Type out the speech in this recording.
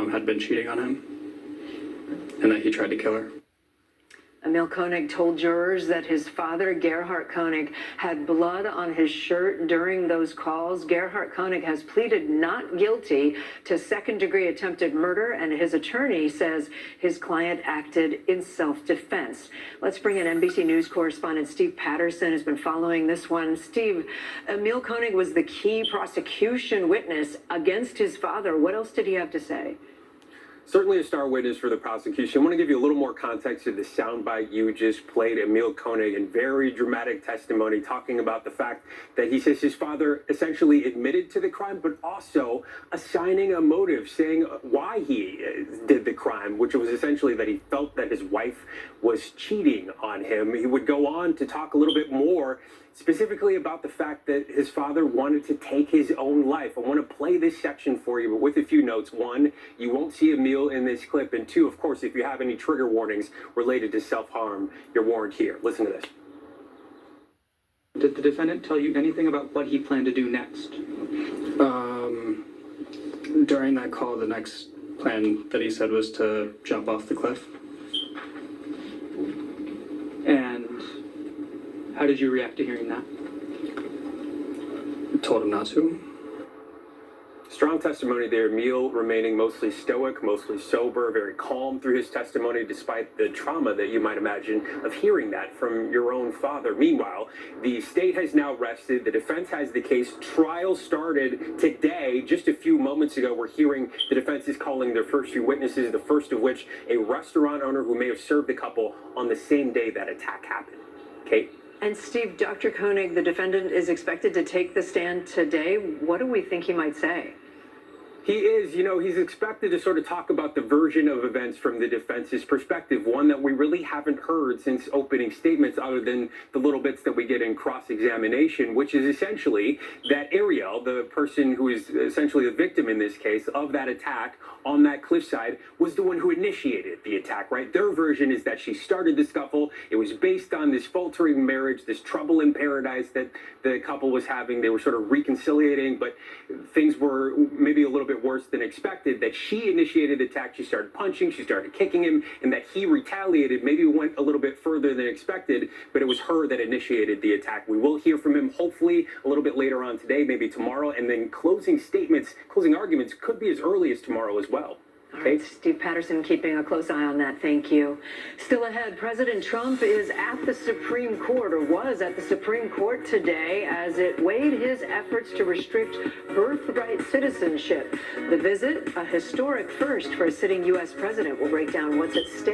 mom had been cheating on him and that he tried to kill her. Emil Koenig told jurors that his father, Gerhard Koenig, had blood on his shirt during those calls. Gerhard Koenig has pleaded not guilty to second-degree attempted murder, and his attorney says his client acted in self-defense. Let's bring in NBC News correspondent Steve Patterson, who's been following this one. Steve, Emil Koenig was the key prosecution witness against his father. What else did he have to say? Certainly a star witness for the prosecution. I want to give you a little more context to the soundbite you just played. Emil Koenig, in very dramatic testimony, talking about the fact that he says his father essentially admitted to the crime, but also assigning a motive, saying why he did the crime, which was essentially that he felt that his wife was cheating on him. He would go on to talk a little bit more specifically about the fact that his father wanted to take his own life. I want to play this section for you, but with a few notes. One, you won't see Emil in this clip. And two, of course, if you have any trigger warnings related to self-harm, you're warned here. Listen to this. Did the defendant tell you anything about what he planned to do next? During that call, the next plan that he said was to jump off the cliff. And how did you react to hearing that? Told him not to. Strong testimony there. Emil remaining mostly stoic, mostly sober, very calm through his testimony, despite the trauma that you might imagine of hearing that from your own father. Meanwhile, the state has now rested. The defense has the case. Trial started today. Just a few moments ago, we're hearing the defense is calling their first few witnesses, the first of which a restaurant owner who may have served the couple on the same day that attack happened. Kate? And Steve, Dr. Koenig, the defendant, is expected to take the stand today. What do we think he might say? He is, he's expected to sort of talk about the version of events from the defense's perspective, one that we really haven't heard since opening statements other than the little bits that we get in cross-examination, which is essentially that Ariel, the person who is essentially the victim in this case of that attack on that cliffside, was the one who initiated the attack, right? Their version is that she started the scuffle. It was based on this faltering marriage, this trouble in paradise that the couple was having. They were sort of reconciliating, but things were maybe a little bit worse than expected, that she initiated the attack. She started punching, she started kicking him, and that he retaliated, maybe went a little bit further than expected, but it was her that initiated the attack. We will hear from him hopefully a little bit later on today, maybe tomorrow, and then closing arguments could be as early as tomorrow as well. All right, Steve Patterson keeping a close eye on that. Thank you. Still ahead, President Trump is at the Supreme Court, or was at the Supreme Court today, as it weighed his efforts to restrict birthright citizenship. The visit, a historic first for a sitting U.S. president. Will break down what's at stake.